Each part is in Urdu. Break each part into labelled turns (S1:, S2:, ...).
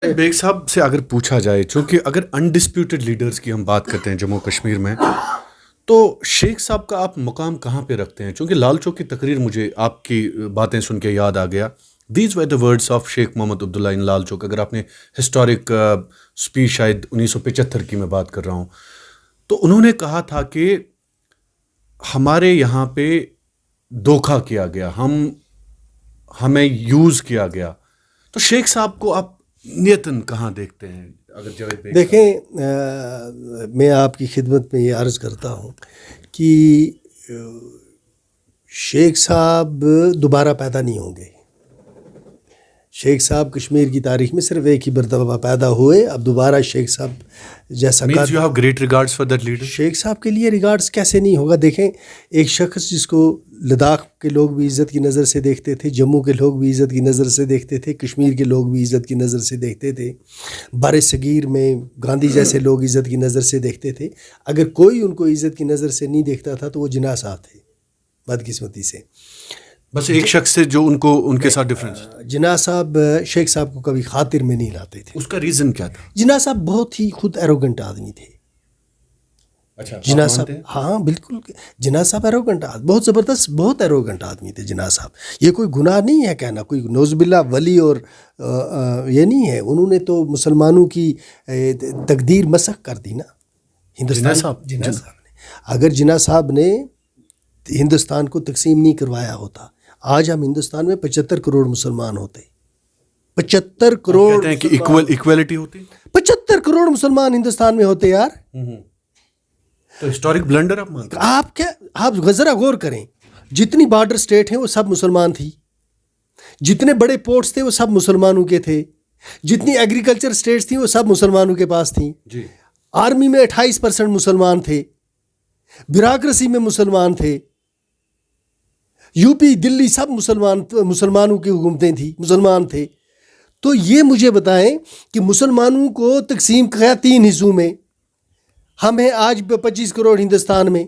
S1: بیگ صاحب سے اگر پوچھا جائے، چونکہ اگر انڈسپیوٹڈ لیڈرز کی ہم بات کرتے ہیں جموں کشمیر میں، تو شیخ صاحب کا آپ مقام کہاں پہ رکھتے ہیں؟ چونکہ لال چوک کی تقریر مجھے آپ کی باتیں سن کے یاد آ گیا. These were the words of Sheikh Mohammad عبداللہ ان لال چوک. اگر آپ نے ہسٹورک اسپیچ شاید 1975 کی میں بات کر رہا ہوں، تو انہوں نے کہا تھا کہ ہمارے یہاں پہ دھوکہ کیا گیا، ہمیں یوز کیا گیا. تو شیخ صاحب کو آپ نیتاً کہاں دیکھتے ہیں؟ اگر جاوید بھائی
S2: دیکھیں، میں آپ کی خدمت میں یہ عرض کرتا ہوں کہ شیخ صاحب دوبارہ پیدا نہیں ہوں گے. شیخ صاحب کشمیر کی تاریخ میں صرف ایک ہی مرتبہ پیدا ہوئے. اب دوبارہ شیخ صاحب جیسا
S1: means you have great regards for that leader.
S2: شیخ صاحب کے لیے ریگارڈز کیسے نہیں ہوگا؟ دیکھیں، ایک شخص جس کو لداخ کے لوگ بھی عزت کی نظر سے دیکھتے تھے، جموں کے لوگ بھی عزت کی نظر سے دیکھتے تھے، کشمیر کے لوگ بھی عزت کی نظر سے دیکھتے تھے، بر صغیر میں گاندھی جیسے لوگ عزت کی نظر سے دیکھتے تھے. اگر کوئی ان کو عزت کی نظر سے نہیں دیکھتا تھا تو وہ جناح صاحب تھے، بدقسمتی سے.
S1: بس ایک شخص سے جو ان کے ساتھ ڈفرینس.
S2: جناح صاحب شیخ صاحب کو کبھی خاطر میں نہیں لاتے تھے.
S1: اس کا ریزن کیا تھا؟
S2: جناح صاحب بہت ہی خود ایروگنٹ آدمی تھے.
S1: اچھا،
S2: جناح صاحب، ہاں بالکل، جناح صاحب ایروگنٹ آدمی، بہت زبردست، بہت ایروگنٹ آدمی تھے جناح صاحب. یہ کوئی گناہ نہیں ہے کہنا، کوئی نعوذ باللہ ولی اور یہ نہیں ہے. انہوں نے تو مسلمانوں کی تقدیر مسخ کر دی نا ہندوستان. جناح صاحب نے، اگر جناح صاحب نے ہندوستان کو تقسیم نہیں کروایا ہوتا، آج ہم ہندوستان میں 75 کروڑ مسلمان ہوتے. 75 کروڑ
S1: کہتے ہیں کہ ایکویلٹی ہوتی.
S2: 75 کروڑ مسلمان ہندوستان میں ہوتے یار.
S1: تو ہسٹورک بلنڈر
S2: آپ ذرا غور کریں، جتنی بارڈر اسٹیٹ ہیں وہ سب مسلمان تھی، جتنے بڑے پورٹس تھے وہ سب مسلمانوں کے تھے، جتنی ایگریکلچر اسٹیٹس تھیں وہ سب مسلمانوں کے پاس تھیں. آرمی میں 28% مسلمان تھے، بیوروکریسی میں مسلمان تھے، یو پی دلی سب مسلمانوں کی حکومتیں تھیں، مسلمان تھے. تو یہ مجھے بتائیں کہ مسلمانوں کو تقسیم کیا 3 حصوں میں. ہم ہیں آج 25 کروڑ ہندوستان میں،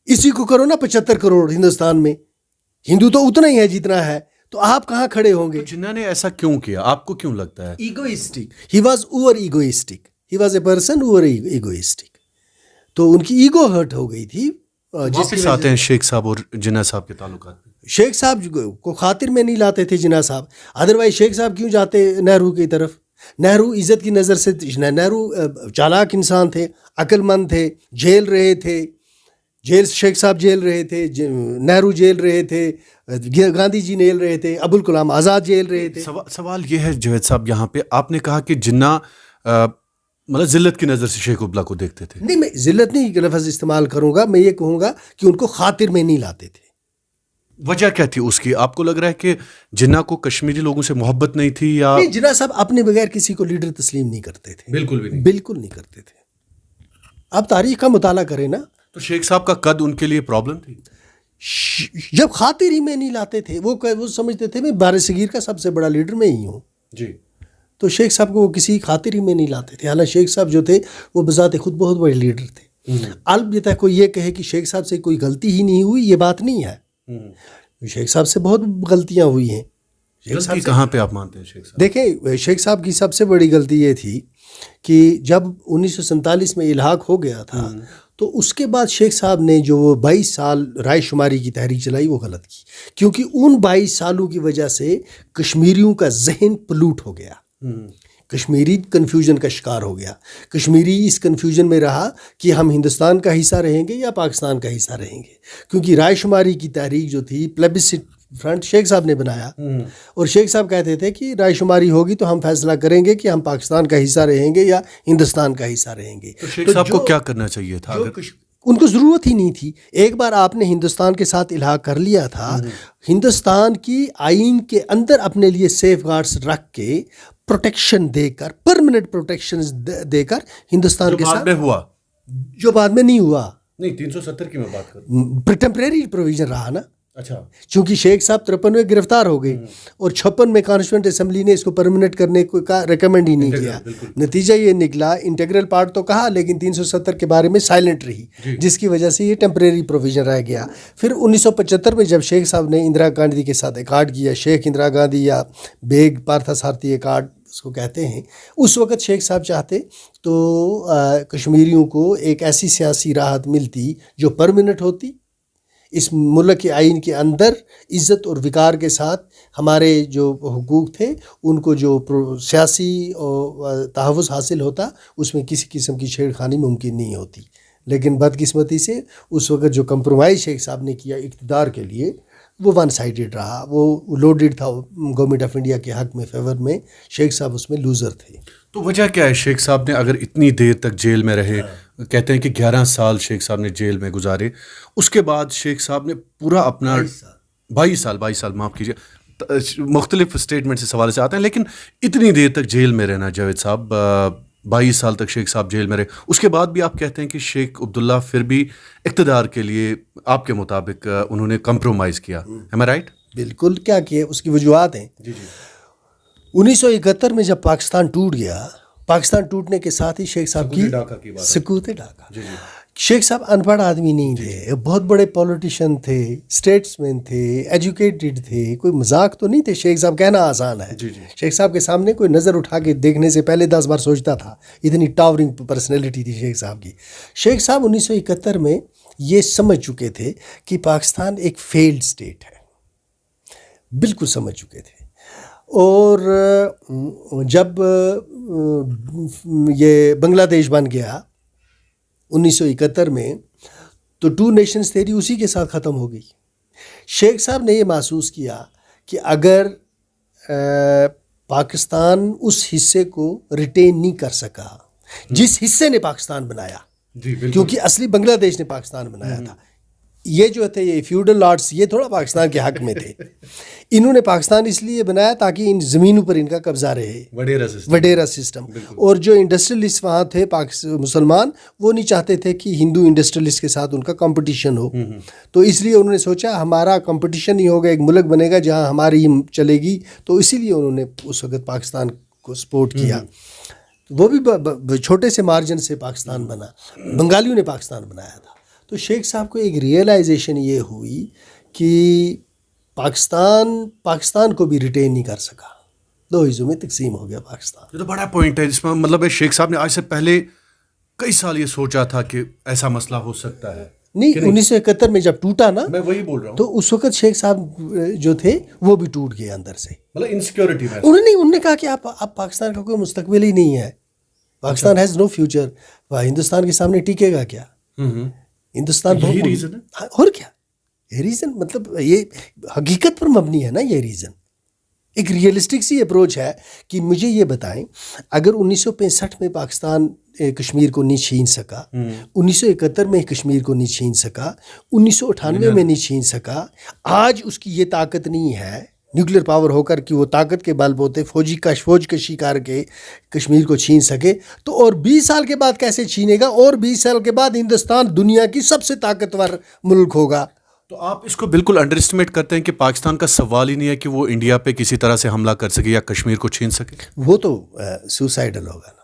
S2: اسی کو کرو نا 75 کروڑ ہندوستان میں. ہندو تو اتنا ہی ہے جتنا ہے، تو آپ کہاں کھڑے ہوں گے؟
S1: جنہوں نے ایسا کیوں کیا آپ کو کیوں لگتا ہے؟
S2: Egoistic. He was over egoistic. He was a person over egoistic. تو ان کی ایگو ہرٹ ہو گئی تھی.
S1: واپس آتے ہیں شیخ صاحب اور جناح صاحب کے تعلقات میں.
S2: شیخ صاحب کو خاطر میں نہیں لاتے تھے جناح صاحب. ادروائز شیخ صاحب کیوں جاتے نہرو کی طرف؟ نہرو عزت کی نظر سے، نہرو چالاک انسان تھے، عقل مند تھے، جیل رہے تھے، جیل شیخ صاحب جیل رہے تھے، نہرو جیل رہے تھے، گاندھی جی جیل رہے تھے، ابوالکلام آزاد جیل رہے تھے.
S1: سوال یہ ہے جاوید صاحب، یہاں پہ آپ نے کہا کہ جناح مطلب ذلت کی نظر سے شیخ عبداللہ کو دیکھتے تھے.
S2: نہیں، میں ذلت نہیں کا لفظ استعمال کروں گا، میں یہ کہوں گا کہ ان کو خاطر میں نہیں لاتے تھے.
S1: وجہ کیا تھی اس کی؟ آپ کو لگ رہا ہے کہ جناح کو کشمیری لوگوں سے محبت نہیں تھی یا؟
S2: نہیں، جناح صاحب اپنے بغیر کسی کو لیڈر تسلیم نہیں کرتے تھے.
S1: بالکل بھی نہیں،
S2: بالکل نہیں کرتے تھے. آپ تاریخ کا مطالعہ کریں نا.
S1: تو شیخ صاحب کا قد ان کے لیے پرابلم تھی.
S2: جب خاطر ہی میں نہیں لاتے تھے، وہ سمجھتے تھے میں بر صغیر کا سب سے بڑا لیڈر میں ہی ہوں.
S1: جی.
S2: تو شیخ صاحب کو وہ کسی خاطر ہی میں نہیں لاتے تھے. حالانکہ شیخ صاحب جو تھے وہ بذات خود بہت بڑے لیڈر تھے. البتہ کوئی یہ کہے کہ شیخ صاحب سے کوئی غلطی ہی نہیں ہوئی، یہ بات نہیں ہے. شیخ صاحب سے بہت غلطیاں ہوئی ہیں.
S1: غلطی کہاں پہ آپ مانتے ہیں شیخ صاحب؟
S2: دیکھیں، شیخ صاحب کی سب سے بڑی غلطی یہ تھی کہ جب 1947 میں الحاق ہو گیا تھا تو اس کے بعد شیخ صاحب نے جو وہ 22 سال رائے شماری کی تحریک چلائی وہ غلط کی، کیونکہ ان 22 سالوں کی وجہ سے کشمیریوں کا ذہن پلوٹ ہو گیا. کشمیری کنفیوژن کا شکار ہو گیا. کشمیری اس کنفیوژن میں رہا کہ ہم ہندوستان کا حصہ رہیں گے یا پاکستان کا حصہ رہیں گے، کیونکہ رائے شماری کی تحریک جو تھی پلیبسٹ فرنٹ شیخ صاحب نے بنایا، اور شیخ صاحب کہتے تھے کہ رائے شماری ہوگی تو ہم فیصلہ کریں گے کہ ہم پاکستان کا حصہ رہیں گے یا ہندوستان کا حصہ رہیں گے.
S1: تو شیخ صاحب کو کیا کرنا چاہیے تھا؟
S2: ان کو ضرورت ہی نہیں تھی. ایک بار آپ نے ہندوستان کے ساتھ الحاق کر لیا تھا، ہندوستان کی آئین کے اندر اپنے لیے سیف گارڈز رکھ کے پروٹیکشن دے کر، پرماننٹ پروٹیکشن دے کر ہندوستان کے ساتھ، جو بعد میں نہیں ہوا.
S1: نہیں، 370 کی میں بات کروں.
S2: ٹیمپریری پروویژن رہا نا.
S1: اچھا.
S2: چونکہ شیخ صاحب 53 میں گرفتار ہو گئے اور 56 میں کانسٹیٹیوئنٹ اسمبلی نے اس کو پرماننٹ کرنے کو ریکمینڈ ہی نہیں کیا. نتیجہ یہ نکلا، انٹیگرل پارٹ تو کہا لیکن 370 کے بارے میں سائلنٹ رہی، جس کی وجہ سے یہ ٹیمپریری پروویژن رہ گیا. پھر 1975 میں جب شیخ صاحب نے اندرا گاندھی کے ساتھ ایکارڈ کیا، شیخ اندرا گاندھی یا بیگ پارتھا سارتھی ایکارڈ اس کو کہتے ہیں، اس وقت شیخ صاحب چاہتے تو کشمیریوں کو ایک ایسی سیاسی راحت ملتی جو پرمنٹ ہوتی، اس ملک کے آئین کے اندر عزت اور وقار کے ساتھ ہمارے جو حقوق تھے ان کو جو سیاسی تحفظ حاصل ہوتا، اس میں کسی قسم کی چھیڑ خانی ممکن نہیں ہوتی. لیکن بدقسمتی سے اس وقت جو کمپرومائز شیخ صاحب نے کیا اقتدار کے لیے وہ ون سائیڈڈ رہا، وہ لوڈڈ تھا گورنمنٹ آف انڈیا کے حق میں، فیور میں. شیخ صاحب اس میں لوزر تھے.
S1: تو وجہ کیا ہے شیخ صاحب نے اگر اتنی دیر تک جیل میں رہے؟ کہتے ہیں کہ 11 سال شیخ صاحب نے جیل میں گزارے. اس کے بعد شیخ صاحب نے پورا اپنا 22 سال معاف کیجیے، مختلف اسٹیٹمنٹ سے حوالے سے آتے ہیں، لیکن اتنی دیر تک جیل میں رہنا جاوید صاحب، 22 سال تک شیخ صاحب جیل میں رہے. اس کے بعد بھی آپ کہتے ہیں کہ شیخ عبداللہ پھر بھی اقتدار کے لیے آپ کے مطابق انہوں نے کمپرومائز کیا. ایم آئی رائٹ؟
S2: بالکل. کیا کیا اس کی وجوہات ہیں. 1971 میں جب پاکستان ٹوٹ گیا، پاکستان ٹوٹنے کے ساتھ ہی شیخ صاحب کی سکوت ڈھاکہ. شیخ صاحب ان پڑھ آدمی نہیں تھے، بہت بڑے پولیٹیشین تھے، اسٹیٹس مین تھے، ایجوکیٹڈ تھے، کوئی مذاق تو نہیں تھے. شیخ صاحب کہنا آسان ہے. شیخ صاحب کے سامنے کوئی نظر اٹھا کے دیکھنے سے پہلے 10 بار سوچتا تھا، اتنی ٹاورنگ پرسنالٹی تھی شیخ صاحب کی. شیخ صاحب 1971 میں یہ سمجھ چکے تھے کہ پاکستان ایک فیلڈ اسٹیٹ ہے، بالکل سمجھ چکے تھے. اور جب یہ بنگلہ دیش بن گیا 1971 میں تو 2 نیشنز تھیوری اسی کے ساتھ ختم ہو گئی. شیخ صاحب نے یہ محسوس کیا کہ اگر پاکستان اس حصے کو ریٹین نہیں کر سکا جس حصے نے پاکستان بنایا، کیونکہ اصلی بنگلہ دیش نے پاکستان بنایا تھا، یہ جو تھے یہ فیوڈل لارڈس یہ تھوڑا پاکستان کے حق میں تھے. انہوں نے پاکستان اس لیے بنایا تاکہ ان زمینوں پر ان کا قبضہ رہے، وڈیرا سسٹم. اور جو انڈسٹریلسٹ وہاں تھے مسلمان، وہ نہیں چاہتے تھے کہ ہندو انڈسٹریلسٹ کے ساتھ ان کا کمپٹیشن ہو. تو اس لیے انہوں نے سوچا ہمارا کمپٹیشن ہی ہوگا، ایک ملک بنے گا جہاں ہماری چلے گی. تو اسی لیے انہوں نے اس وقت پاکستان کو سپورٹ کیا. وہ بھی چھوٹے سے مارجن سے پاکستان بنا، بنگالیوں نے پاکستان بنایا تھا. تو شیخ صاحب کو ایک ریئلائزیشن یہ ہوئی کہ پاکستان کو بھی ریٹین نہیں کر سکا، 2 حصوں میں تقسیم ہو گیا پاکستان.
S1: یہ تو بڑا پوائنٹ ہے، جس میں مطلب ہے شیخ صاحب نے آج سے پہلے کئی سال یہ سوچا تھا کہ ایسا مسئلہ ہو سکتا ہے.
S2: نہیں 1971 میں جب ٹوٹا نا،
S1: میں وہی بول رہا ہوں،
S2: تو اس وقت شیخ صاحب جو تھے وہ بھی ٹوٹ گئے اندر سے.
S1: مطلب انسیکیورٹی میں
S2: انہوں نے کہا کہ اب پاکستان کا کوئی مستقبل ہی نہیں ہے، Pakistan has no future. Hindustan کے سامنے ٹکے گا کیا؟ ہندوستان
S1: یہی ریزن ہے.
S2: اور کیا یہ ریزن، مطلب یہ حقیقت پر مبنی ہے نا. یہ ریزن ایک ریئلسٹک سی اپروچ ہے کہ مجھے یہ بتائیں، اگر 1965 میں پاکستان کشمیر کو نہیں چھین سکا، 1971 میں کشمیر کو نہیں چھین سکا، 1998 میں نہیں چھین سکا، آج اس کی یہ طاقت نہیں ہے نیوکلیر پاور ہو کر کہ وہ طاقت کے بل بوتے فوج کشی کر کے کشمیر کو چھین سکے، تو اور 20 سال کے بعد کیسے چھینے گا؟ اور 20 سال کے بعد ہندوستان دنیا کی سب سے طاقتور ملک ہوگا.
S1: تو آپ اس کو بالکل انڈر اسٹیمیٹ کرتے ہیں کہ پاکستان کا سوال ہی نہیں ہے کہ وہ انڈیا پہ کسی طرح سے حملہ کر سکے یا کشمیر کو چھین سکے.
S2: وہ تو سوسائڈل ہوگا نا.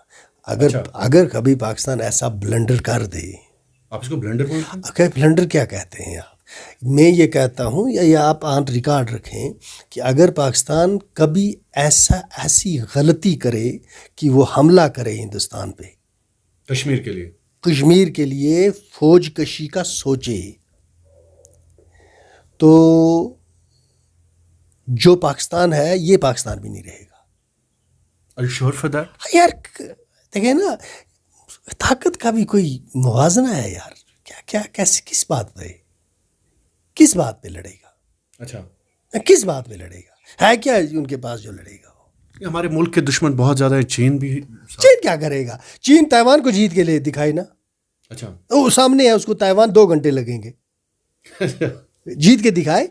S2: اگر کبھی پاکستان ایسا بلنڈر کر دے. آپ
S1: اس کو بلنڈر
S2: بلنڈر کیا کہتے ہیں آپ؟ میں یہ کہتا ہوں یا آپ آن ریکارڈ رکھیں کہ اگر پاکستان کبھی ایسی غلطی کرے کہ وہ حملہ کرے ہندوستان پہ، کشمیر کے لیے فوج کشی کا سوچے، تو جو پاکستان ہے یہ پاکستان بھی نہیں رہے گا.
S1: Are you sure for that?
S2: یار دیکھیں نا، طاقت کا بھی کوئی موازنہ ہے یار. کیا کیسے کس بات پہ لڑے گا؟ اچھا کس بات پہ لڑے گا؟ ہے کیا ان کے پاس جو لڑے گا؟
S1: ہمارے ملک کے دشمن بہت زیادہ ہے. چین بھی.
S2: چین کیا کرے گا؟ چین تائیوان کو جیت کے لے دکھائی نا. اچھا وہ سامنے ہے، اس کو تائیوان 2 گھنٹے لگیں گے جیت کے دکھائے.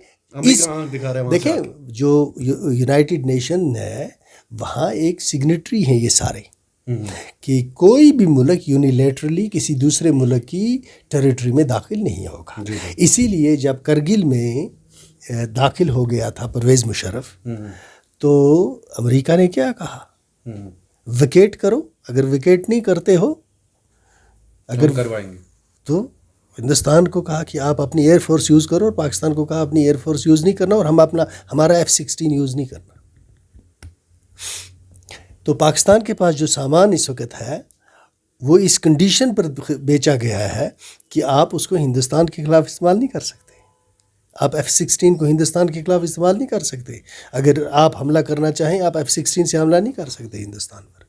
S2: دیکھیں جو یونائٹڈ نیشن ہے وہاں ایک سگنیٹری ہیں یہ سارے، کہ کوئی بھی ملک یونیلیٹرلی کسی دوسرے ملک کی ٹیریٹری میں داخل نہیں ہوگا. اسی لیے جب کرگل میں داخل ہو گیا تھا پرویز مشرف، تو امریکہ نے کیا کہا؟ ویکیٹ کرو. اگر ویکیٹ نہیں کرتے ہو تو ہندوستان کو کہا کہ آپ اپنی ایئر فورس یوز کرو، اور پاکستان کو کہا اپنی ایئر فورس یوز نہیں کرنا، اور ہمارا F-16 یوز نہیں کرنا. تو پاکستان کے پاس جو سامان اس وقت ہے وہ اس کنڈیشن پر بیچا گیا ہے کہ آپ اس کو ہندوستان کے خلاف استعمال نہیں کر سکتے. آپ F-16 کو ہندوستان کے خلاف استعمال نہیں کر سکتے. اگر آپ حملہ کرنا چاہیں آپ F-16 سے حملہ نہیں کر سکتے ہندوستان پر.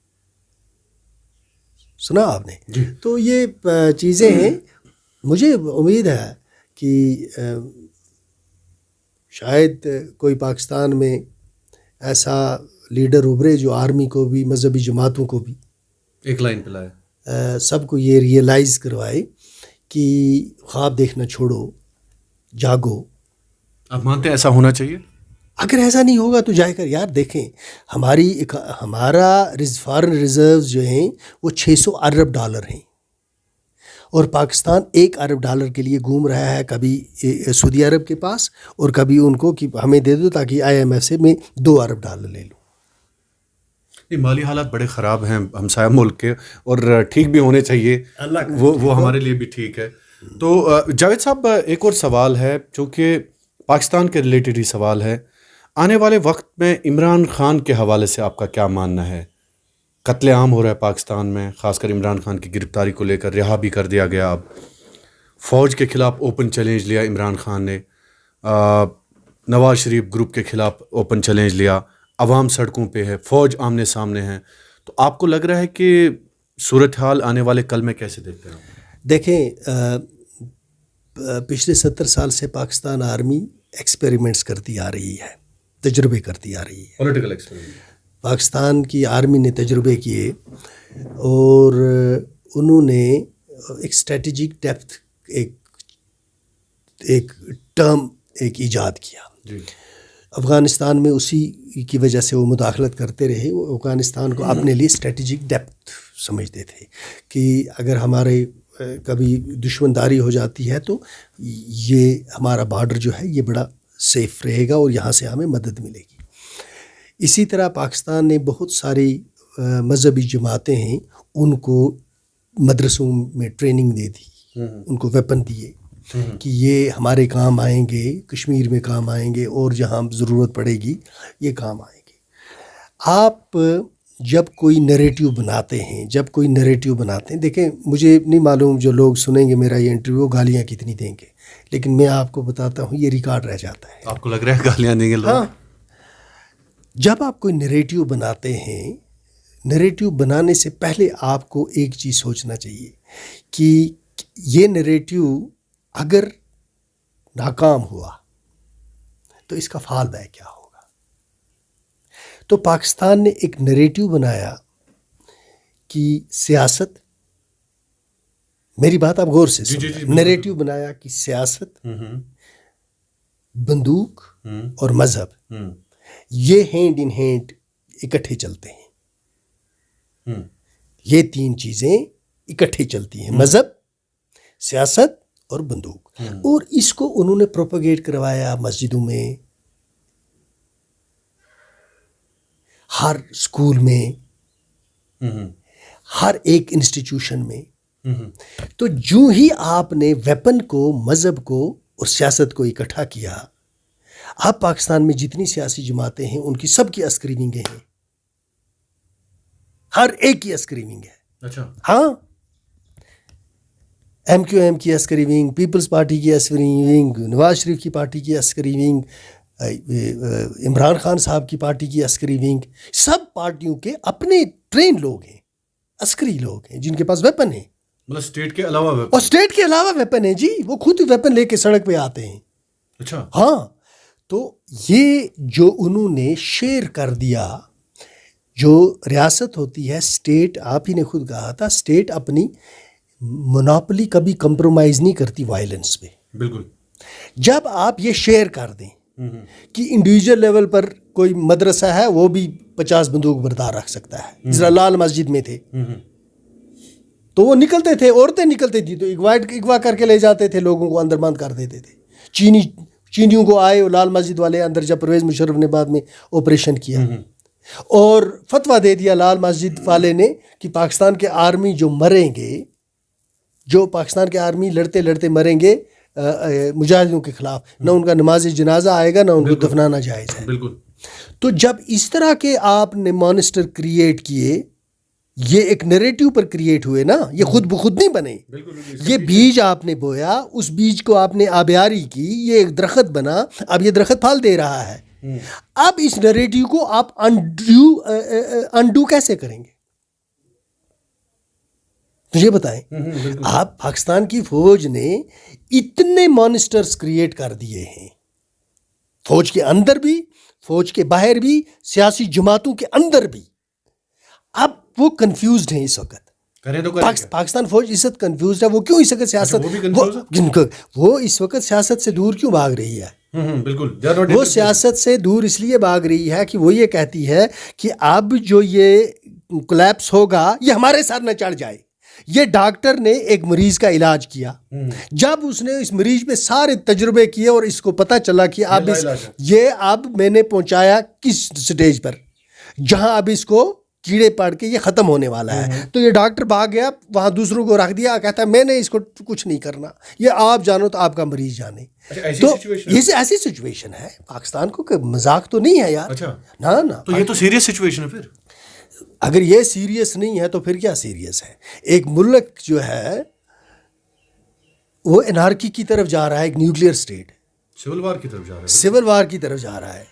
S2: سنا آپ نے؟
S1: جی.
S2: تو یہ چیزیں ہیں. مجھے امید ہے کہ شاید کوئی پاکستان میں ایسا لیڈر ابھرے جو آرمی کو بھی مذہبی جماعتوں کو بھی
S1: ایک لائن پہ لائے،
S2: سب کو یہ ریئلائز کروائے کہ خواب دیکھنا چھوڑو، جاگو.
S1: آپ مانتے ہیں ایسا ہونا چاہیے؟
S2: اگر ایسا نہیں ہوگا تو جائے کر یار دیکھیں ہمارا فارن ریزروز جو ہیں وہ $600 ارب ہیں، اور پاکستان $1 ارب کے لیے گھوم رہا ہے، کبھی سعودی عرب کے پاس اور کبھی ان کو کہ ہمیں دے دو تاکہ IMF سے میں $2 ارب لے لوں.
S1: مالی حالات بڑے خراب ہیں ہمسایہ ملک کے، اور ٹھیک بھی ہونے چاہیے، وہ ہمارے لیے بھی ٹھیک ہے. تو جاوید صاحب ایک اور سوال ہے جو کہ پاکستان کے ریلیٹڈ ہی سوال ہے. آنے والے وقت میں عمران خان کے حوالے سے آپ کا کیا ماننا ہے؟ قتل عام ہو رہا ہے پاکستان میں، خاص کر عمران خان کی گرفتاری کو لے کر، رہا بھی کر دیا گیا. اب فوج کے خلاف اوپن چیلنج لیا عمران خان نے، نواز شریف گروپ کے خلاف اوپن چیلنج لیا، عوام سڑکوں پہ ہے، فوج آمنے سامنے ہے. تو آپ کو لگ رہا ہے کہ صورتحال آنے والے کل میں کیسے دیکھتے ہیں؟
S2: دیکھیں پچھلے 70 سال سے پاکستان آرمی ایکسپیریمنٹس کرتی آ رہی ہے، تجربے کرتی آ رہی ہے.
S1: پولیٹیکل ایکسپیریمنٹ
S2: پاکستان کی آرمی نے تجربے کیے اور انہوں نے ایک اسٹریٹجک ڈیپتھ ایک ٹرم ایجاد کیا.
S1: جی.
S2: افغانستان میں اسی کی وجہ سے وہ مداخلت کرتے رہے. وہ افغانستان کو اپنے لیے اسٹریٹجک ڈیپتھ سمجھتے تھے کہ اگر ہمارے کبھی دشمنداری ہو جاتی ہے تو یہ ہمارا بارڈر جو ہے یہ بڑا سیف رہے گا اور یہاں سے ہمیں مدد ملے گی. اسی طرح پاکستان نے بہت ساری مذہبی جماعتیں ہیں، ان کو مدرسوں میں ٹریننگ دے دی، ان کو ویپن دیے کہ یہ ہمارے کام آئیں گے، کشمیر میں کام آئیں گے اور جہاں ضرورت پڑے گی یہ کام آئیں گے. آپ جب کوئی نریٹیو بناتے ہیں، دیکھیں مجھے نہیں معلوم جو لوگ سنیں گے میرا یہ انٹرویو گالیاں کتنی دیں گے، لیکن میں آپ کو بتاتا ہوں یہ ریکارڈ رہ جاتا ہے.
S1: آپ کو لگ رہا ہے گالیاں دیں گے لوگ؟
S2: ہاں. جب آپ کوئی نریٹیو بناتے ہیں، نریٹیو بنانے سے پہلے آپ کو ایک چیز سوچنا چاہیے کہ یہ نریٹیو اگر ناکام ہوا تو اس کا فال بیک کیا ہوگا. تو پاکستان نے ایک نریٹیو بنایا کہ سیاست، میری بات آپ غور سے سنیں، نریٹیو بنایا کہ سیاست، بندوق اور مذہب یہ ہینڈ ان ہینڈ اکٹھے چلتے ہیں. یہ 3 چیزیں اکٹھے چلتی ہیں، مذہب، سیاست اور بندوق. اور اس کو انہوں نے پروپیگیٹ کروایا مسجدوں میں، ہر اسکول میں، ہر ایک انسٹیٹیوشن میں. تو جو ہی آپ نے ویپن کو، مذہب کو اور سیاست کو اکٹھا کیا، اب پاکستان میں جتنی سیاسی جماعتیں ہیں ان کی سب کی اسکریننگیں ہیں، ہر ایک کی اسکریننگ ہے.
S1: اچھا.
S2: ہاں، MQM کی اسکریننگ، پیپلز پارٹی کی اسکریننگ، نواز شریف کی پارٹی کی اسکریننگ، عمران خان صاحب کی پارٹی کی اسکریننگ. سب پارٹیوں کے اپنے ٹرین لوگ ہیں، عسکری لوگ ہیں جن کے پاس ویپن ہیں،
S1: مطلب اسٹیٹ کے علاوہ ویپن.
S2: اور اسٹیٹ کے علاوہ ویپن ہیں. جی وہ خود ویپن لے کے سڑک پہ آتے ہیں.
S1: اچھا.
S2: ہاں. تو یہ جو انہوں نے شیئر کر دیا، جو ریاست ہوتی ہے اسٹیٹ، آپ ہی نے خود کہا تھا اسٹیٹ اپنی مونوپلی کبھی کمپرومائز نہیں کرتی وائلنس پہ.
S1: بالکل.
S2: جب آپ یہ شیئر کر دیں کہ انڈیویجول لیول پر کوئی مدرسہ ہے وہ بھی 50 بندوق بردار رکھ سکتا ہے. ذرا لال مسجد میں تھے تو وہ نکلتے تھے، عورتیں نکلتی تھی تو اغوا کر کے لے جاتے تھے، لوگوں کو اندر بند کر دیتے تھے. چینیوں کو آئے لال مسجد والے اندر جب پرویز مشرف نے بعد میں آپریشن کیا اور فتویٰ دے دیا لال مسجد والے نے کہ پاکستان کے آرمی جو مریں گے، جو پاکستان کے آرمی لڑتے لڑتے مریں گے مجاہدوں کے خلاف، نہ ان کا نماز جنازہ آئے گا، نہ ان کو دفنانا جائز ہے.
S1: بالکل.
S2: تو جب اس طرح کے آپ نے مانسٹر کریٹ کیے، یہ ایک نیریٹو پر کریٹ ہوئے نا، یہ خود بخود نہیں بنے، یہ بیج آپ نے بویا، اس بیج کو آپ نے آبیاری کی، یہ ایک درخت بنا، اب یہ درخت پھل دے رہا ہے. اب اس نیریٹو کو آپ انڈو کیسے کریں گے؟ مجھے بتائیں. آپ پاکستان کی فوج نے اتنے مانسٹرز کریٹ کر دیے ہیں، فوج کے اندر بھی، فوج کے باہر بھی، سیاسی جماعتوں کے اندر بھی. اب وہ کنفیوزڈ ہیں اس وقت. پاکستان فوج اس وقت کنفیوزڈ ہے. وہ کیوں اس وقت سیاست، وہ اس وقت سیاست سے دور کیوں بھاگ رہی ہے؟
S1: بالکل،
S2: وہ سیاست سے دور اس لیے بھاگ رہی ہے کہ وہ یہ کہتی ہے کہ اب جو یہ کولیپس ہوگا یہ ہمارے ساتھ نہ چڑھ جائے. یہ ڈاکٹر نے ایک مریض کا علاج کیا، جب اس نے اس مریض پہ سارے تجربے کیے اور اس کو پتہ چلا کہ اب میں نے پہنچایا کس سٹیج پر جہاں اب اس کو کیڑے پاڑ کے یہ ختم ہونے والا ہے، تو یہ ڈاکٹر بھاگ گیا وہاں، دوسروں کو رکھ دیا، کہتا ہے میں نے اس کو کچھ نہیں کرنا، یہ آپ جانو تو آپ کا مریض جانے. تو یہ ایسی سچویشن ہے پاکستان کو کہ مذاق تو نہیں ہے یار. نا
S1: تو یہ تو سیریس سچویشن ہے. پھر
S2: اگر یہ سیریس نہیں ہے تو پھر کیا سیریس ہے؟ ایک ملک جو ہے وہ انارکی کی طرف جا رہا ہے، ایک نیوکلیئر اسٹیٹ
S1: سول وار کی طرف جا رہا ہے.
S2: سول وار کی طرف جا رہا ہے.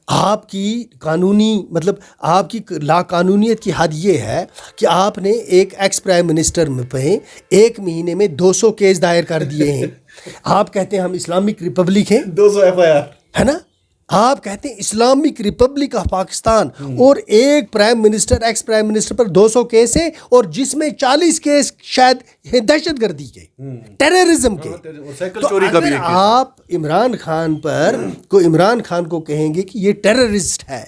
S2: آپ کی قانونی مطلب آپ کی لا قانونیت کی حد یہ ہے کہ آپ نے ایک ایکس پرائم منسٹر پہ 1 مہینے میں 200 کیس دائر کر دیے ہیں. آپ کہتے ہیں ہم اسلامک ریپبلک ہیں،
S1: 200 FIR
S2: ہے نا. آپ کہتے ہیں اسلامک ریپبلک آف پاکستان، اور ایک prime minister, ex prime minister پر 200 کیس ہیں، اور جس میں 40 کیس شاید دہشت گردی کے، ٹیررزم کے. تو اگر آپ عمران خان کو کہیں گے کہ یہ ٹیررسٹ ہے،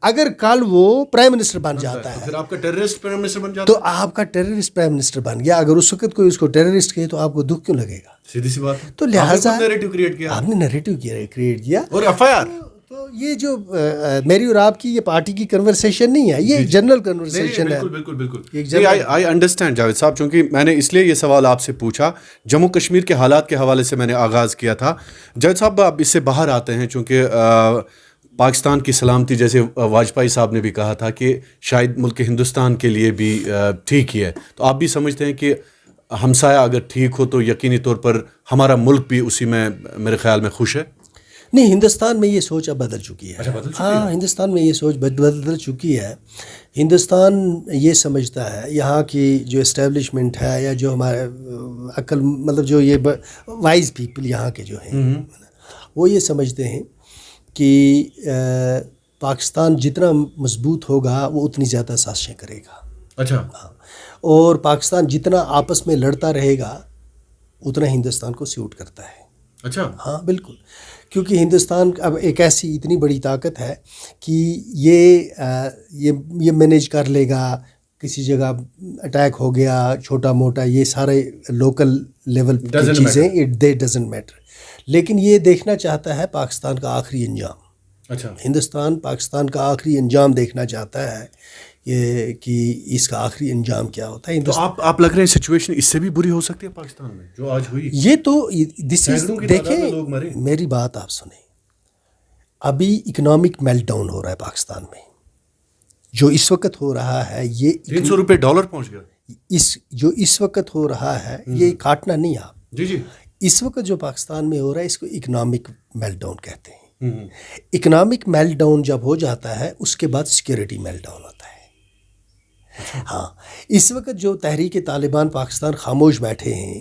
S2: اگر کل وہ پرائم منسٹر بن جاتا ہے
S1: پھر آپ کا ٹیررسٹ پرائم منسٹر بن جاتا ہے،
S2: تو آپ کا ٹیررسٹ پرائم منسٹر بن گیا. اگر اس وقت کوئی اس کو ٹیررسٹ کہے تو آپ کو دکھ کیوں لگے گا؟
S1: سیدھی سی بات ہے.
S2: تو لہٰذا
S1: آپ نے
S2: نیریٹو کریٹ کیا.
S1: اور FIR
S2: تو یہ جو میری اور آپ کی یہ پارٹی کی کنورسیشن نہیں ہے، یہ جنرل کنورسیشن ہے.
S1: بالکل آئی انڈرسٹینڈ جاوید صاحب. چونکہ میں نے اس لیے یہ سوال آپ سے پوچھا، جموں کشمیر کے حالات کے حوالے سے میں نے آغاز کیا تھا. جاوید صاحب اب اس سے باہر آتے ہیں، چونکہ پاکستان کی سلامتی، جیسے واجپئی صاحب نے بھی کہا تھا کہ شاید ملک ہندوستان کے لیے بھی ٹھیک ہی ہے، تو آپ بھی سمجھتے ہیں کہ ہمسایہ اگر ٹھیک ہو تو یقینی طور پر ہمارا ملک بھی اسی میں میرے خیال میں خوش ہے؟
S2: نہیں، ہندوستان میں یہ سوچ اب بدل چکی ہے. ہاں، ہندوستان میں یہ سوچ بدل چکی ہے. ہندوستان یہ سمجھتا ہے، یہاں کی جو اسٹیبلشمنٹ ہے یا جو ہمارے عقل مطلب جو یہ وائز پیپل یہاں کے جو ہیں، وہ یہ سمجھتے ہیں کہ پاکستان جتنا مضبوط ہوگا وہ اتنی زیادہ سازشیں کرے گا.
S1: اچھا.
S2: اور پاکستان جتنا آپس میں لڑتا رہے گا اتنا ہندوستان کو سیوٹ کرتا ہے.
S1: اچھا.
S2: ہاں بالکل، کیونکہ ہندوستان اب ایک ایسی اتنی بڑی طاقت ہے کہ یہ مینیج کر لے گا. کسی جگہ اٹیک ہو گیا چھوٹا موٹا، یہ سارے لوکل لیول کی چیزیں دے ڈزنٹ میٹر. لیکن یہ دیکھنا چاہتا ہے پاکستان کا آخری انجام.
S1: اچھا.
S2: ہندوستان پاکستان کا آخری انجام دیکھنا چاہتا ہے یہ کہ اس کا آخری انجام کیا ہوتا ہے.
S1: تو آپ لگ رہے ہیں سچویشن اس سے بھی بری ہو سکتی ہے پاکستان میں جو آج ہوئی؟
S2: یہ تو دیکھیں میری بات آپ سنیں. ابھی اکنامک میلٹ ڈاؤن ہو رہا ہے پاکستان میں، جو اس وقت ہو رہا ہے یہ
S1: $300 پہنچ گیا.
S2: جو اس وقت ہو رہا ہے یہ کاٹنا نہیں آپ.
S1: جی.
S2: اس وقت جو پاکستان میں ہو رہا ہے اس کو اکنامک میلٹ ڈاؤن کہتے ہیں. اکنامک میلٹ ڈاؤن جب ہو جاتا ہے اس کے بعد سیکیورٹی میلٹ ڈاؤن ہوتا ہے. ہاں، اس وقت جو تحریک طالبان پاکستان خاموش بیٹھے ہیں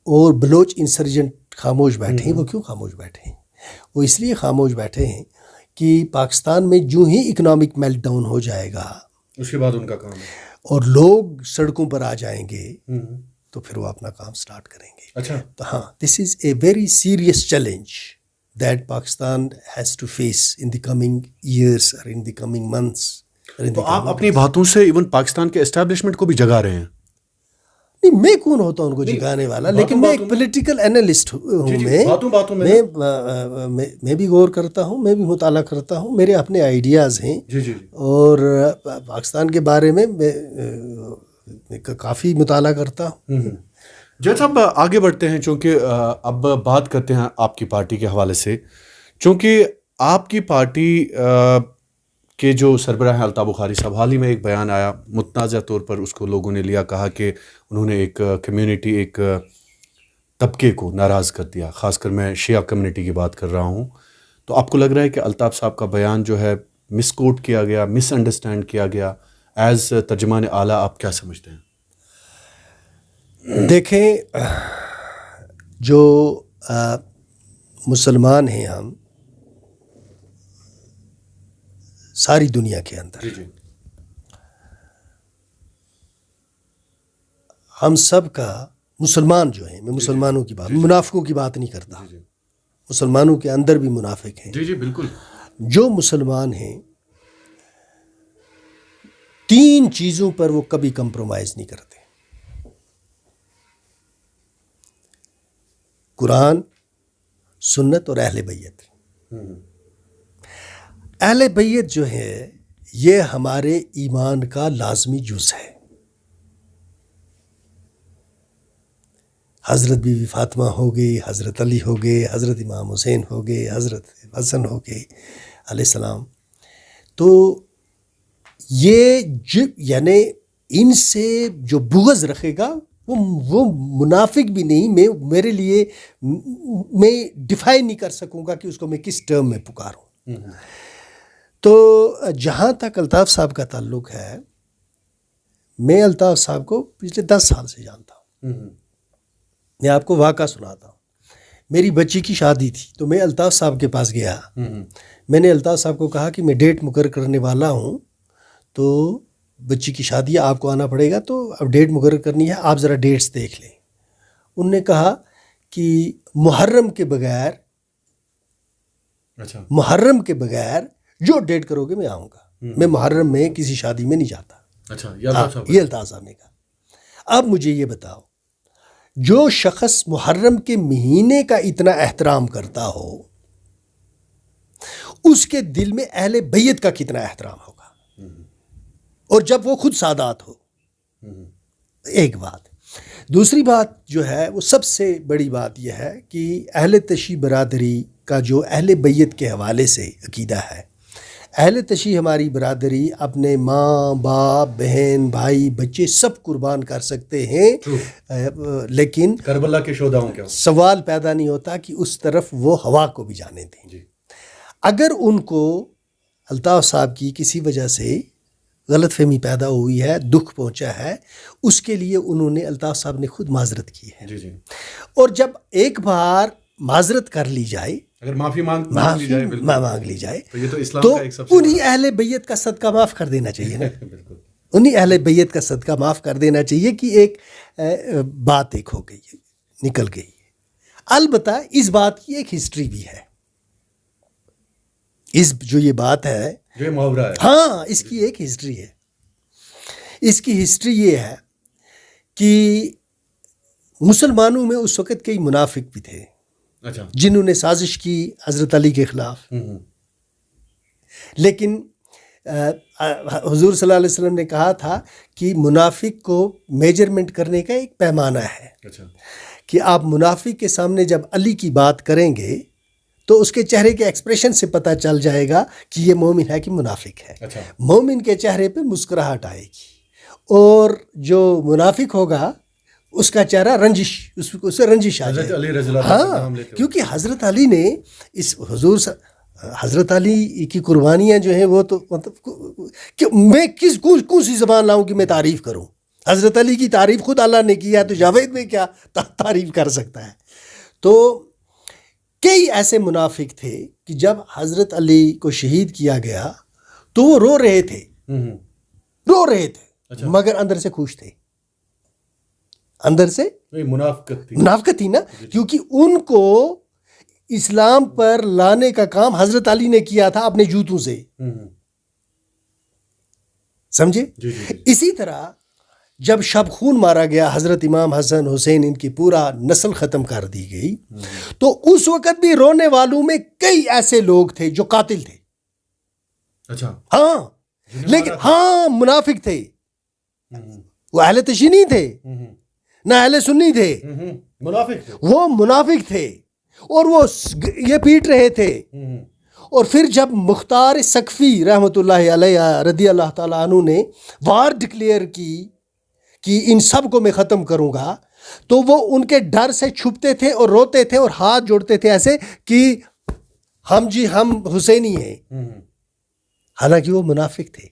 S2: اور بلوچ انسرجنٹ خاموش بیٹھے ہیں، وہ کیوں خاموش بیٹھے ہیں؟ وہ اس لیے خاموش بیٹھے ہیں کہ پاکستان میں جو ہی اکنامک میلٹ ڈاؤن ہو جائے گا
S1: اس کے بعد ان کا کام ہے
S2: اور لوگ سڑکوں پر آ جائیں گے تو پھر وہ اپنا کام سٹارٹ کریں گے.
S1: اچھا.
S2: تو ہاں، this is a very serious challenge that Pakistan has to face in the coming years or in the coming months.
S1: تو آپ اپنی باتوں سے ایون پاکستان کے اسٹیبلشمنٹ کو بھی جگا رہے ہیں.
S2: نہیں، میں کون ہوتا ہوں ان کو جگانے والا، لیکن میں ایک پولیٹیکل اینالسٹ ہوں. میں بھی غور کرتا ہوں، میں بھی مطالعہ کرتا ہوں، میرے اپنے آئیڈیاز ہیں. اور پاکستان کے بارے میں کافی مطالعہ کرتا ہوں.
S1: جیسا اب آگے بڑھتے ہیں، چونکہ اب بات کرتے ہیں آپ کی پارٹی کے حوالے سے. چونکہ آپ کی پارٹی کے جو سربراہ ہیں الطاف بخاری صاحب، حال ہی میں ایک بیان آیا، متنازع طور پر اس کو لوگوں نے لیا، کہا کہ انہوں نے ایک کمیونٹی، ایک طبقے کو ناراض کر دیا، خاص کر میں شیعہ کمیونٹی کی بات کر رہا ہوں. تو آپ کو لگ رہا ہے کہ الطاف صاحب کا بیان جو ہے مس کوٹ کیا گیا، مس انڈرسٹینڈ کیا گیا؟ ایز ترجمان اعلیٰ آپ کیا سمجھتے ہیں؟
S2: دیکھیں، جو مسلمان ہیں ہم ساری دنیا کے اندر،
S1: جی
S2: ہم سب کا، مسلمان جو ہیں، میں مسلمانوں کی بات، منافقوں کی بات نہیں کرتا، مسلمانوں کے اندر بھی منافق ہیں.
S1: جی بالکل.
S2: جو مسلمان ہیں 3 چیزوں پر وہ کبھی کمپرومائز نہیں کرتے: قرآن، سنت اور اہل بیت. اہل بیت جو ہے یہ ہمارے ایمان کا لازمی جز ہے. حضرت بی بی فاطمہ ہو گئی، حضرت علی ہو گئے، حضرت امام حسین ہو گئے، حضرت حسن ہو گئے علیہ السلام. تو یہ یعنی ان سے جو بغض رکھے گا وہ منافق بھی نہیں. میرے لیے میں ڈیفائن نہیں کر سکوں گا کہ اس کو میں کس ٹرم میں پکاروں. تو جہاں تک الطاف صاحب کا تعلق ہے، میں الطاف صاحب کو پچھلے 10 سال سے جانتا ہوں. میں آپ کو واقعہ سناتا ہوں. میری بچی کی شادی تھی تو میں الطاف صاحب کے پاس گیا. میں نے الطاف صاحب کو کہا کہ میں ڈیٹ مقرر کرنے والا ہوں، تو بچی کی شادی ہے، آپ کو آنا پڑے گا، تو اب ڈیٹ مقرر کرنی ہے، آپ ذرا ڈیٹس دیکھ لیں. انہوں نے کہا کہ محرم کے بغیر، محرم کے بغیر جو ڈیٹ کرو گے میں آؤں گا. میں محرم میں کسی شادی میں نہیں جاتا. یہ الطاف صاحب نے کہا. اب مجھے یہ بتاؤ، جو شخص محرم کے مہینے کا اتنا احترام کرتا ہو، اس کے دل میں اہل بیت کا کتنا احترام ہوگا، اور جب وہ خود سادات ہو. ایک بات. دوسری بات جو ہے وہ سب سے بڑی بات یہ ہے کہ اہل تشیع برادری کا جو اہل بیت کے حوالے سے عقیدہ ہے، اہل تشیع ہماری برادری اپنے ماں باپ بہن بھائی بچے سب قربان کر سکتے ہیں، لیکن
S1: کربلا کے شہداؤں کیا
S2: سوال پیدا نہیں ہوتا کہ اس طرف وہ ہوا کو بھی جانے دیں. اگر ان کو الطاف صاحب کی کسی وجہ سے غلط فہمی پیدا ہوئی ہے، دکھ پہنچا ہے، اس کے لیے انہوں نے، الطاف صاحب نے خود معذرت کی ہے. اور جب ایک بار معذرت کر لی جائے، اگر معافی مانگ لی جائے تو انہی اہل بیت کا صدقہ معاف کر دینا چاہیے نا. انہی اہل بیت کا صدقہ معاف کر دینا چاہیے کہ ایک بات ایک ہو گئی، نکل گئی. البتہ اس بات کی ایک ہسٹری بھی ہے. اس جو یہ بات ہے،
S1: جو محاورہ ہے،
S2: ہاں، اس کی ایک ہسٹری ہے. اس کی ہسٹری یہ ہے کہ مسلمانوں میں اس وقت کئی منافق بھی تھے جنہوں نے سازش کی حضرت علی کے خلاف. لیکن حضور صلی اللہ علیہ وسلم نے کہا تھا کہ منافق کو میجرمنٹ کرنے کا ایک پیمانہ ہے، کہ آپ منافق کے سامنے جب علی کی بات کریں گے تو اس کے چہرے کے ایکسپریشن سے پتہ چل جائے گا کہ یہ مومن ہے کہ منافق ہے. مومن کے چہرے پہ مسکراہٹ آئے گی، اور جو منافق ہوگا اس کا چہرہ رنجش، اس سے رنجش آ جائے. ہاں، کیونکہ حضرت علی نے اس حضرت علی کی قربانیاں جو ہیں وہ تو مطلب میں کون سی زبان لاؤں کہ میں تعریف کروں. حضرت علی کی تعریف خود اللہ نے کی ہے، تو جاوید میں کیا تعریف کر سکتا ہے. تو کئی ایسے منافق تھے کہ جب حضرت علی کو شہید کیا گیا تو وہ رو رہے تھے مگر اندر سے خوش تھے. اندر سے منافقت تھی نا، کیونکہ ان کو اسلام پر لانے کا کام حضرت علی نے کیا تھا اپنے جوتوں سے. سمجھے؟ اسی طرح جب شب خون مارا گیا، حضرت امام حسن حسین، ان کی پورا نسل ختم کر دی گئی، تو اس وقت بھی رونے والوں میں کئی ایسے لوگ تھے جو قاتل تھے. ہاں، لیکن ہاں منافق تھے. وہ اہل تشیع نہیں تھے، نہ اہل سنی تھے، وہ منافق تھے، اور وہ یہ پیٹ رہے تھے، اور پھر جب مختار سقفی رحمۃ اللہ علیہ رضی اللہ تعالیٰ عنہ نے وار ڈکلیئر کی کہ ان سب کو میں ختم کروں گا، تو وہ ان کے ڈر سے چھپتے تھے اور روتے تھے اور ہاتھ جوڑتے تھے ایسے کہ ہم حسینی ہیں، حالانکہ وہ منافق تھے۔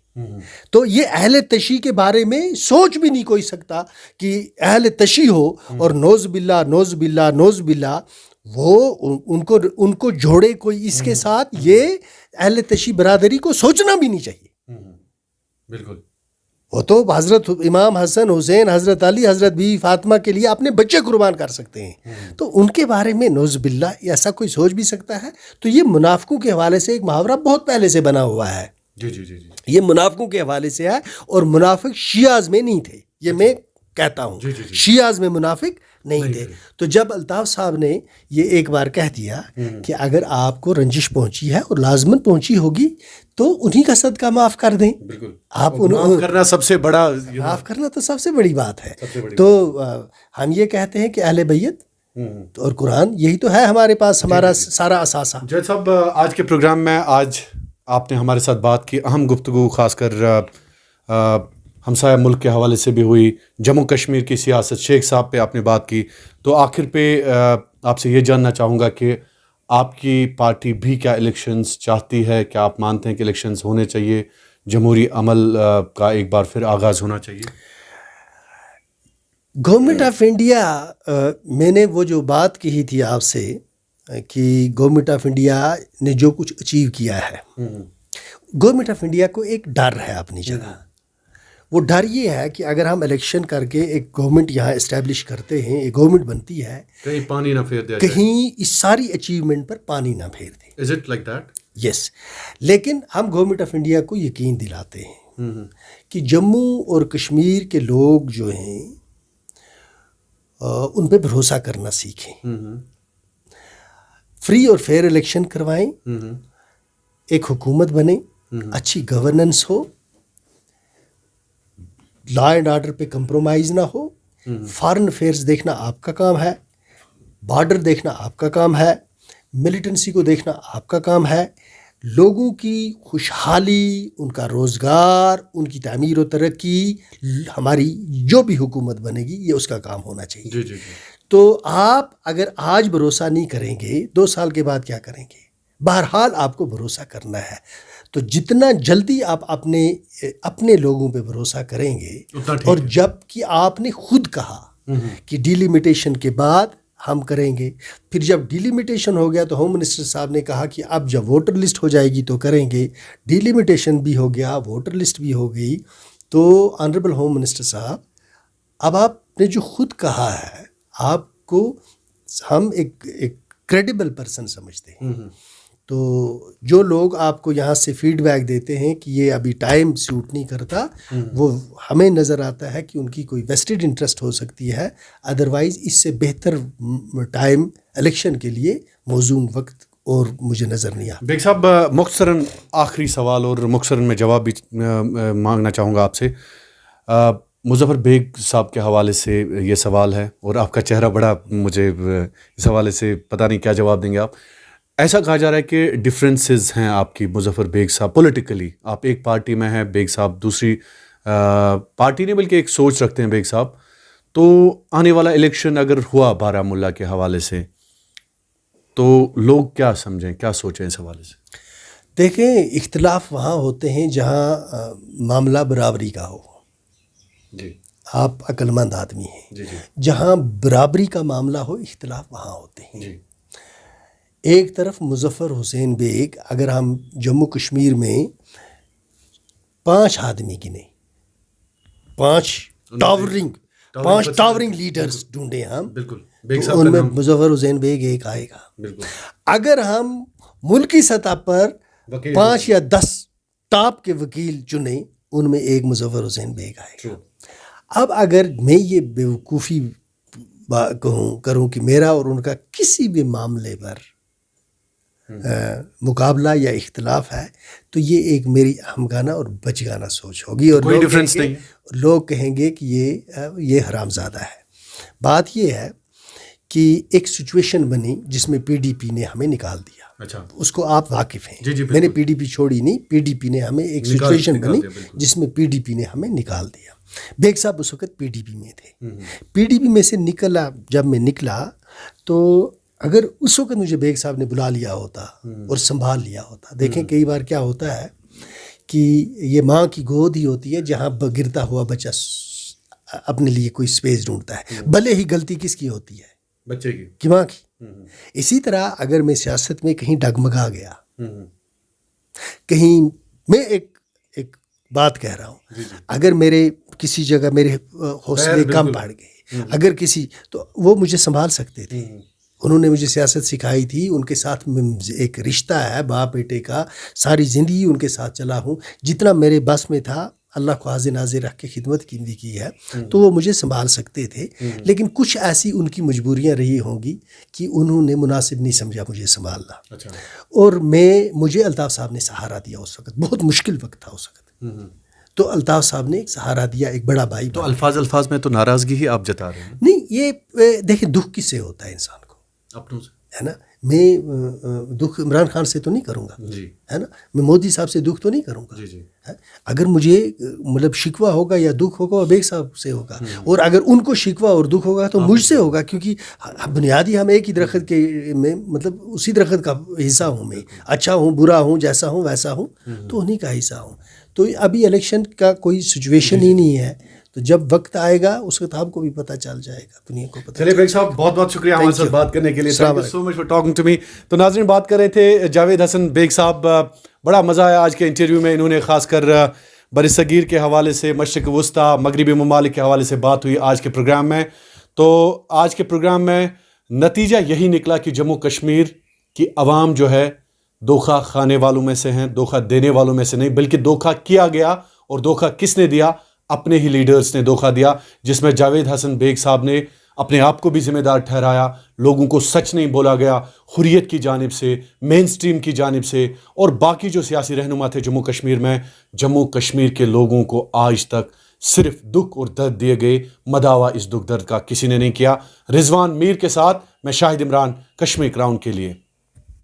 S2: تو یہ اہل تشیع کے بارے میں سوچ بھی نہیں کوئی سکتا کہ اہل تشیع ہو اور نوز باللہ نوز باللہ نوز باللہ وہ ان کو جوڑے کوئی اس کے ساتھ، یہ اہل تشیع برادری کو سوچنا بھی نہیں چاہیے۔
S1: بالکل،
S2: وہ تو حضرت امام حسن حسین، حضرت علی، حضرت بی فاطمہ کے لیے اپنے بچے قربان کر سکتے ہیں، تو ان کے بارے میں نوز باللہ ایسا کوئی سوچ بھی سکتا ہے؟ تو یہ منافقوں کے حوالے سے ایک محاورہ بہت پہلے سے بنا ہوا ہے،
S1: جی جی جی جی،
S2: یہ منافقوں کے حوالے سے ہے، اور منافق شیعہ میں نہیں تھے، یہ میں کہتا ہوں، شیعہ میں منافق نہیں تھے۔ تو جب الطاف صاحب نے یہ ایک بار کہہ دیا کہ اگر آپ کو رنجش پہنچی ہے اور لازمن پہنچی ہوگی تو انہی کا صدقہ معاف کر دیں۔
S1: بالکل،
S2: آپ
S1: معاف کرنا سب سے بڑا،
S2: معاف کرنا تو سب سے بڑی بات ہے۔ تو ہم یہ کہتے ہیں کہ اہل بیت اور قرآن، یہی تو ہے ہمارے پاس ہمارا سارا اثاثہ۔
S1: جج صاحب، آج کے پروگرام میں آج آپ نے ہمارے ساتھ بات کی، اہم گفتگو خاص کر ہمسایہ ملک کے حوالے سے بھی ہوئی، جموں کشمیر کی سیاست، شیخ صاحب پہ آپ نے بات کی، تو آخر پہ آپ سے یہ جاننا چاہوں گا کہ آپ کی پارٹی بھی کیا الیکشنز چاہتی ہے؟ کیا آپ مانتے ہیں کہ الیکشنز ہونے چاہیے، جمہوری عمل کا ایک بار پھر آغاز ہونا چاہیے؟
S2: گورنمنٹ آف انڈیا، میں نے وہ جو بات کہی تھی آپ سے کہ گورنمنٹ آف انڈیا نے جو کچھ اچیو کیا ہے، گورنمنٹ آف انڈیا کو ایک ڈر ہے اپنی جگہ۔ وہ ڈر یہ ہے کہ اگر ہم الیکشن کر کے ایک گورنمنٹ یہاں اسٹیبلش کرتے ہیں، ایک گورنمنٹ بنتی ہے،
S1: کہیں پانی نہ پھیر دیا جائے،
S2: کہیں اس ساری اچیومنٹ پر پانی نہ پھیر دیں۔
S1: Is it like that?
S2: Yes, لیکن ہم گورنمنٹ آف انڈیا کو یقین دلاتے ہیں کہ جموں اور کشمیر کے لوگ جو ہیں ان پہ بھروسہ کرنا سیکھیں، فری اور فیئر الیکشن کروائیں، ایک حکومت بنے، اچھی governance who, law and order پہ کمپرومائز نہ ہو، فارن افیئرز دیکھنا آپ کا کام ہے، بارڈر دیکھنا آپ کا کام ہے، ملیٹنسی کو دیکھنا آپ کا کام ہے، لوگوں کی خوشحالی، ان کا روزگار، ان کی تعمیر و ترقی، ہماری جو بھی حکومت بنے گی یہ اس کا کام ہونا چاہیے۔
S1: جی جی جی۔
S2: تو آپ اگر آج بھروسہ نہیں کریں گے، 2 سال کے بعد کیا کریں گے؟ بہرحال آپ کو بھروسہ کرنا ہے، تو جتنا جلدی آپ اپنے لوگوں پہ بھروسہ کریں گے، اور جب کہ آپ نے خود کہا کہ ڈیلیمیٹیشن کے بعد ہم کریں گے، پھر جب ڈیلیمیٹیشن ہو گیا تو ہوم منسٹر صاحب نے کہا کہ اب جب ووٹر لسٹ ہو جائے گی تو کریں گے، ڈیلیمیٹیشن بھی ہو گیا، ووٹر لسٹ بھی ہو گئی، تو آنریبل ہوم منسٹر صاحب، اب آپ نے جو خود کہا ہے، آپ کو ہم ایک کریڈیبل پرسن سمجھتے ہیں، تو جو لوگ آپ کو یہاں سے فیڈ بیک دیتے ہیں کہ یہ ابھی ٹائم سوٹ نہیں کرتا، وہ ہمیں نظر آتا ہے کہ ان کی کوئی ویسٹڈ انٹرسٹ ہو سکتی ہے، ادروائز اس سے بہتر ٹائم الیکشن کے لیے موزون وقت اور مجھے نظر نہیں آتا۔
S1: بیگ صاحب، مختصراً آخری سوال اور مختصراً میں جواب بھی مانگنا چاہوں گا آپ سے۔ مظفر بیگ صاحب کے حوالے سے یہ سوال ہے، اور آپ کا چہرہ بڑا، مجھے اس حوالے سے پتہ نہیں کیا جواب دیں گے آپ۔ ایسا کہا جا رہا ہے کہ ڈفرینسز ہیں آپ کی مظفر بیگ صاحب پولیٹیکلی، آپ ایک پارٹی میں ہیں، بیگ صاحب دوسری پارٹی نہیں بلکہ ایک سوچ رکھتے ہیں بیگ صاحب، تو آنے والا الیکشن اگر ہوا بارہمولہ کے حوالے سے تو لوگ کیا سمجھیں، کیا سوچیں اس حوالے سے؟
S2: دیکھیں، اختلاف وہاں ہوتے ہیں جہاں معاملہ برابری کا ہو،
S1: جی،
S2: آپ عقل مند آدمی ہیں،
S1: جی جی
S2: جہاں برابری کا معاملہ ہو اختلاف وہاں ہوتے ہیں۔
S1: جی،
S2: ایک طرف مظفر حسین بیگ، اگر ہم جموں کشمیر میں 5 آدمی گنے، 5 ٹاورنگ لیڈرز ڈھونڈے ہم،
S1: بالکل،
S2: تو ان میں مظفر حسین بیگ ایک آئے گا۔
S1: بالکل،
S2: اگر ہم ملکی سطح پر 5 یا 10 ٹاپ کے وکیل چنیں، ان میں ایک مظفر حسین بیگ آئے گا۔ اب اگر میں یہ بیوقوفی کروں کہ میرا اور ان کا کسی بھی معاملے پر مقابلہ یا اختلاف ہے، تو یہ ایک میری ہمگانہ اور بچگانہ سوچ ہوگی، اور لوگ کہیں گے کہ یہ حرام زادہ ہے۔ بات یہ ہے کہ ایک سچویشن بنی جس میں PDP نے ہمیں نکال دیا،
S1: اچھا
S2: اس کو آپ واقف ہیں.
S1: جی
S2: میں نے پی ڈی پی چھوڑی نہیں, پی ڈی پی نے ہمیں ایک سچویشن بنی جس میں پی ڈی پی نے ہمیں نکال دیا. بیگ صاحب اس وقت پی ڈی پی میں تھے. پی ڈی پی میں سے جب میں نکلا تو اگر اس وقت مجھے بیگ صاحب نے بلا لیا ہوتا اور سنبھال لیا ہوتا. دیکھیں کئی بار کیا ہوتا ہے کہ یہ ماں کی گود ہی ہوتی ہے جہاں گرتا ہوا بچہ اپنے لیے کوئی سپیس ڈھونڈتا ہے, بھلے ہی غلطی کس کی ہوتی ہے,
S1: بچے
S2: کی ماں کی. اسی طرح اگر میں سیاست میں کہیں ڈگمگا گیا, کہیں میں ایک بات کہہ رہا ہوں, اگر میرے کسی جگہ میرے حوصلے کم پڑ گئے, اگر کسی, تو وہ مجھے سنبھال سکتے تھے. انہوں نے مجھے سیاست سکھائی تھی, ان کے ساتھ ایک رشتہ ہے باپ بیٹے کا, ساری زندگی ان کے ساتھ چلا ہوں, جتنا میرے بس میں تھا اللہ کو حاضر ناظر رکھ کے خدمت کی ہے, تو وہ مجھے سنبھال سکتے تھے. لیکن کچھ ایسی ان کی مجبوریاں رہی ہوں گی کہ انہوں نے مناسب نہیں سمجھا مجھے سنبھالنا. اور مجھے الطاف صاحب نے سہارا دیا اس وقت, بہت مشکل وقت تھا اس وقت, تو الطاف صاحب نے ایک سہارا دیا, ایک بڑا بھائی.
S1: تو الفاظ میں تو ناراضگی ہی آپ جتا رہے ہیں.
S2: نہیں, یہ دیکھیں دکھ کس سے ہوتا ہے انسان کو,
S1: اپنوں سے,
S2: ہے نا. میں دکھ عمران خان سے تو نہیں کروں گا, ہے نا. میں مودی صاحب سے دکھ تو نہیں کروں گا. اگر مجھے مطلب شکوہ ہوگا یا دکھ ہوگا بیگ صاحب سے ہوگا, اور اگر ان کو شکوہ اور دکھ ہوگا تو مجھ سے ہوگا, کیونکہ بنیادی ہم ایک ہی درخت کے میں مطلب اسی درخت کا حصہ ہوں. میں اچھا ہوں برا ہوں جیسا ہوں ویسا ہوں, تو انہیں کا حصہ ہوں. تو ابھی الیکشن کا کوئی سچویشن ہی نہیں ہے, تو جب وقت آئے گا اس وقت آپ کو بھی پتہ چل جائے گا, دنیا کو پتہ.
S1: چلیے بیگ صاحب بہت بہت شکریہ ہمارے ساتھ بات کرنے کے لیے. Thank you so much for talking to me. تو ناظرین بات کر رہے تھے جاوید حسن بیگ صاحب, بڑا مزہ آیا آج کے انٹرویو میں. انہوں نے خاص کر برصغیر کے حوالے سے, مشرق وسطیٰ, مغربی ممالک کے حوالے سے بات ہوئی آج کے پروگرام میں. تو آج کے پروگرام میں نتیجہ یہی نکلا کہ جموں کشمیر کی عوام جو ہے دھوکہ کھانے والوں میں سے ہیں, دھوکہ دینے والوں میں سے نہیں, بلکہ دھوکہ کیا گیا. اور دھوکہ کس نے دیا؟ اپنے ہی لیڈرز نے دھوکہ دیا, جس میں جاوید حسن بیگ صاحب نے اپنے آپ کو بھی ذمہ دار ٹھہرایا. لوگوں کو سچ نہیں بولا گیا, حریت کی جانب سے, مین سٹریم کی جانب سے, اور باقی جو سیاسی رہنما تھے جموں کشمیر میں. جموں کشمیر کے لوگوں کو آج تک صرف دکھ اور درد دیے گئے, مداوا اس دکھ درد کا کسی نے نہیں کیا. رضوان میر کے ساتھ میں شاہد عمران, کشمیر کراؤن کے لیے.